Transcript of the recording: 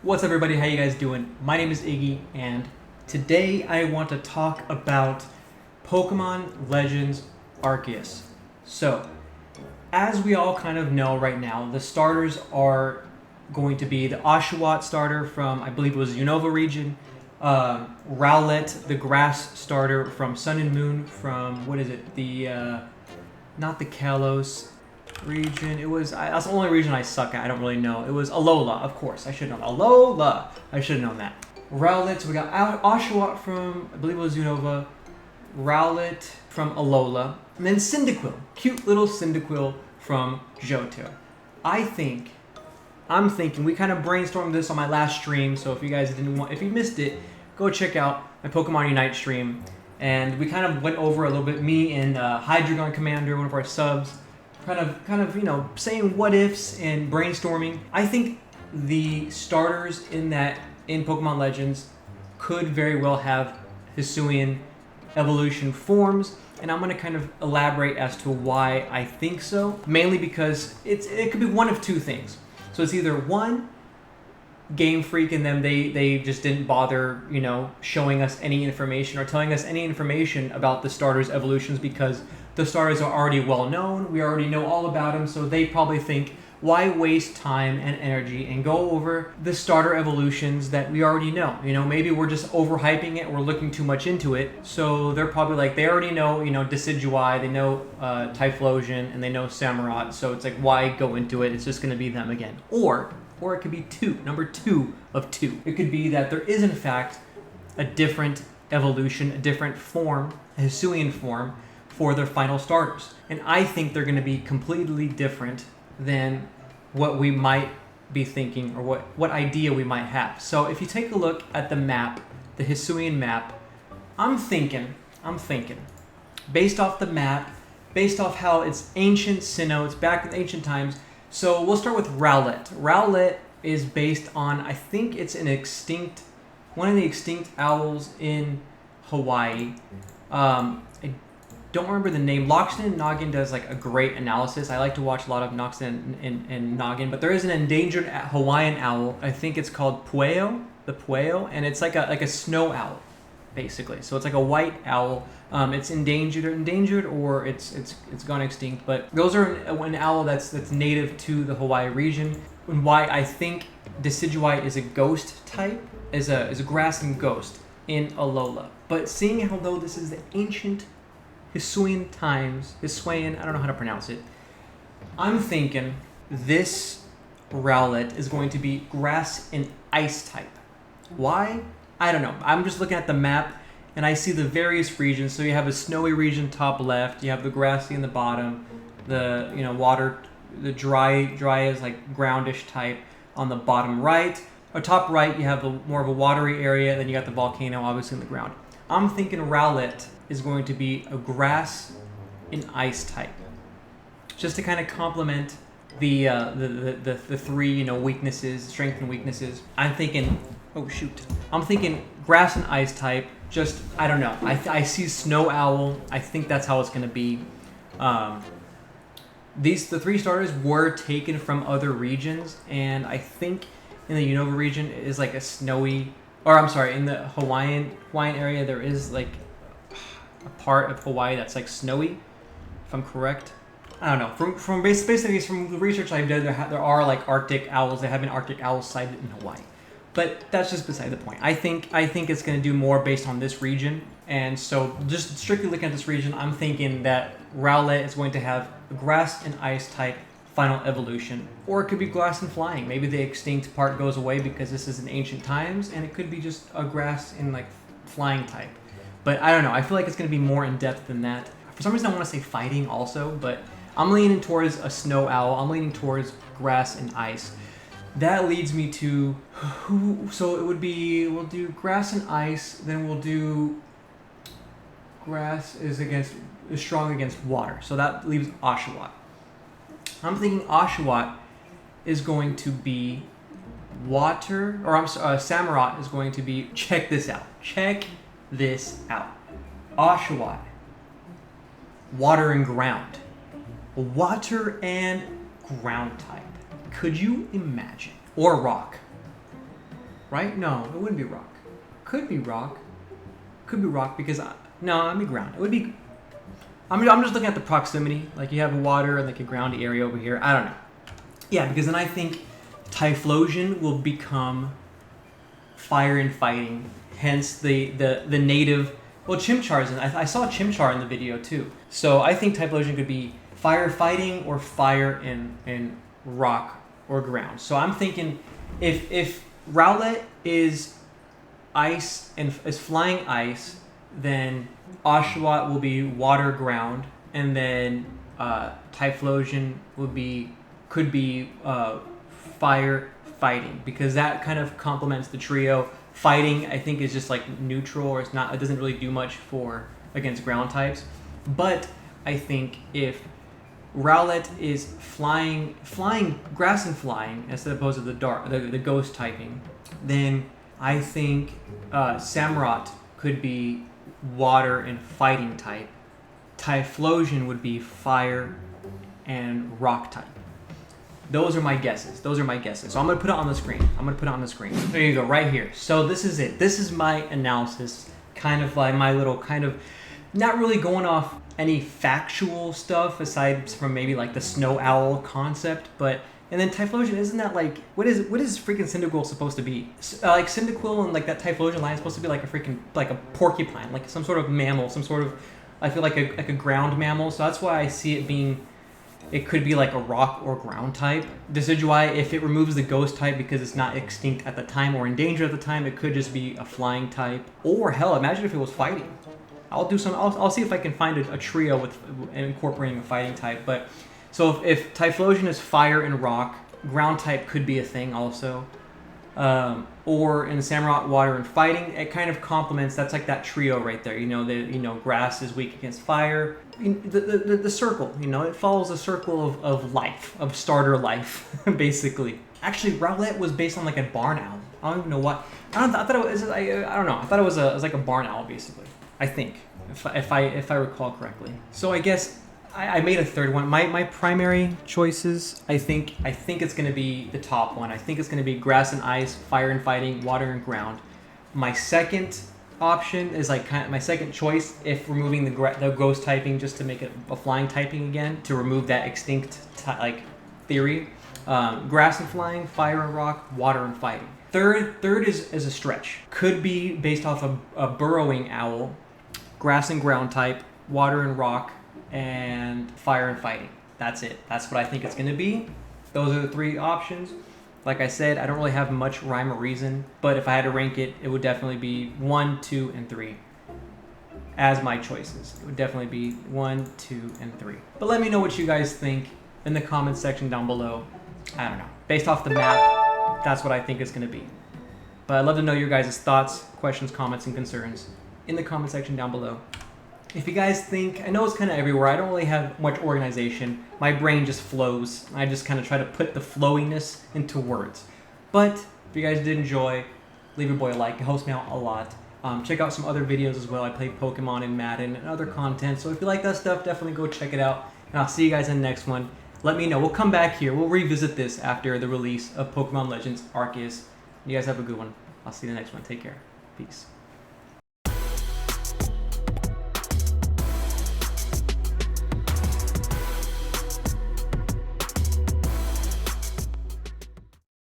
What's up, everybody? How you guys doing? My name is Iggy, and today I want to talk about Pokemon Legends Arceus. So, as we all kind of know right now, the starters are going to be the Oshawott starter from, I believe it was Unova region, Rowlet, the grass starter from Sun and Moon from, what is it, not the Kalos region. It was, that's the only region I suck at. I don't really know. It was Alola, of course. I should know. Alola! I should have known that. Rowlet, so we got Oshawott from, I believe it was Unova, Rowlet from Alola, and then Cyndaquil. Cute little Cyndaquil from Johto. I'm thinking, we kind of brainstormed this on my last stream, so if you guys if you missed it, go check out my Pokemon Unite stream. And we kind of went over a little bit, me and Hydreigon Commander, one of our subs, kind of, you know, saying what ifs and brainstorming. I think the starters in Pokemon Legends could very well have Hisuian evolution forms, and I'm going to kind of elaborate as to why I think so. Mainly because it could be one of two things. So it's either one, Game Freak and them, they just didn't bother, you know, showing us any information or telling us any information about the starters' evolutions because the starters are already well known. We already know all about them, so they probably think, why waste time and energy and go over the starter evolutions that we already know? You know, maybe we're just overhyping it, we're looking too much into it. So they're probably like, they already know, you know, Decidueye, they know Typhlosion, and they know Samurott. So it's like, why go into it? It's just going to be them again. Or it could be number two of two. It could be that there is in fact a different evolution, a different form, a Hisuian form for their final starters. And I think they're going to be completely different than what we might be thinking or what idea we might have. So if you take a look at the map, the Hisuian map, I'm thinking, based off the map, based off how it's ancient Sinnoh, it's back in ancient times. So we'll start with Rowlet. Rowlet is based on, I think it's one of the extinct owls in Hawaii. I don't remember the name. Loxton and Noggin does like a great analysis. I like to watch a lot of Loxton and Noggin, but there is an endangered Hawaiian owl. I think it's called the Pueo, and it's like a snow owl, basically. So it's like a white owl. It's endangered, or it's gone extinct. But those are an owl that's native to the Hawaii region. And why I think Decidueye is a ghost type, is a grass and ghost in Alola. But seeing how though this is the ancient Hisuian times, Hisuian, I don't know how to pronounce it. I'm thinking this Rowlet is going to be grass and ice type. Why? I don't know. I'm just looking at the map and I see the various regions. So you have a snowy region top left, you have the grassy in the bottom, the water, the dry is like groundish type on the bottom right. Or top right, you have more of a watery area, then you got the volcano obviously in the ground. I'm thinking Rowlet is going to be a grass and ice type, just to kind of complement the three weaknesses, strength and weaknesses. I'm thinking grass and ice type. Just, I don't know. I see Snow Owl. I think that's how it's going to be. The three starters were taken from other regions, and I think in the Unova region is like a snowy, or I'm sorry, in the Hawaiian area there is like a part of Hawaii that's like snowy, if I'm correct. I don't know. From basically from the research I've done, there are like Arctic owls. There have been Arctic owls sighted in Hawaii. But that's just beside the point. I think it's going to do more based on this region. And so just strictly looking at this region, I'm thinking that Rowlet is going to have a grass and ice type final evolution. Or it could be grass and flying. Maybe the extinct part goes away because this is in ancient times, and it could be just a grass and like flying type. But I don't know. I feel like it's going to be more in depth than that. For some reason I want to say fighting also, but I'm leaning towards a snow owl. I'm leaning towards grass and ice. That leads me to so it would be, we'll do grass and ice, then we'll do grass is strong against water. So that leaves Oshawott. I'm thinking Oshawott is going to be water, or Samurott is going to be, check this out. Oshawott, water and ground. Water and ground type. Could you imagine? Or rock. right? No, it wouldn't be rock. Could be rock. Could be rock because no, it'd be ground. It would be. I'm just looking at the proximity. Like you have water and like a groundy area over here. I don't know. Yeah, because then I think Typhlosion will become fire and fighting. Hence the native. Well, Chimchar's in. I saw Chimchar in the video too. So I think Typhlosion could be fire fighting or fire in rock or ground. So I'm thinking if Rowlet is ice and is flying ice, then Oshawott will be water ground, and then Typhlosion could be fire fighting, because that kind of complements the trio. Fighting, I think, is just like neutral, or it doesn't really do much against ground types. But I think if Rowlet is flying grass and flying as opposed to the ghost typing, then I think Samurott could be water and fighting type. Typhlosion would be fire and rock type. Those are my guesses. So I'm going to put it on the screen. There you go, right here. So this is it. This is my analysis. Kind of like my little not really going off any factual stuff aside from maybe like the snow owl concept, and then Typhlosion, isn't that like, what is freaking Cyndaquil supposed to be? Like Cyndaquil and like that Typhlosion line is supposed to be like a porcupine, like some sort of mammal, I feel like a ground mammal. So that's why I see it being, it could be like a rock or ground type. Decidueye, if it removes the ghost type because it's not extinct at the time or in danger at the time, it could just be a flying type. Or hell, imagine if it was fighting. I'll see if I can find a trio with incorporating a fighting type. But so if Typhlosion is fire and rock, ground type could be a thing also. Or in Samurott, water and fighting, it kind of complements. That's like that trio right there. Grass is weak against fire. The circle. it follows a circle of life, of starter life, basically. Actually, Rowlet was based on like a barn owl. I don't even know what. I thought it was. I don't know. I thought it was like a barn owl, basically. I think, if I recall correctly. So I guess I made a third one. My primary choices, I think it's going to be the top one. I think it's going to be grass and ice, fire and fighting, water and ground. My second option is like my second choice, if removing the ghost typing just to make it a flying typing again, to remove that extinct theory. Grass and flying, fire and rock, water and fighting. Third is a stretch. Could be based off of a burrowing owl, grass and ground type, water and rock, and fire and fighting. That's it. That's what I think it's going to be. Those are the three options. Like I said, I don't really have much rhyme or reason, but if I had to rank it, it would definitely be 1, 2, and 3 as my choices. It would definitely be 1, 2, and 3. But let me know what you guys think in the comments section down below. I don't know. Based off the map, that's what I think it's going to be. But I'd love to know your guys' thoughts, questions, comments, and concerns in the comment section down below. If you guys think, I know it's kind of everywhere, I don't really have much organization. My brain just flows. I just kind of try to put the flowiness into words. But if you guys did enjoy, leave your boy a like. It helps me out a lot. Check out some other videos as well. I play Pokemon and Madden and other content. So if you like that stuff, definitely go check it out. And I'll see you guys in the next one. Let me know. We'll come back here. We'll revisit this after the release of Pokemon Legends Arceus. You guys have a good one. I'll see you in the next one. Take care. Peace.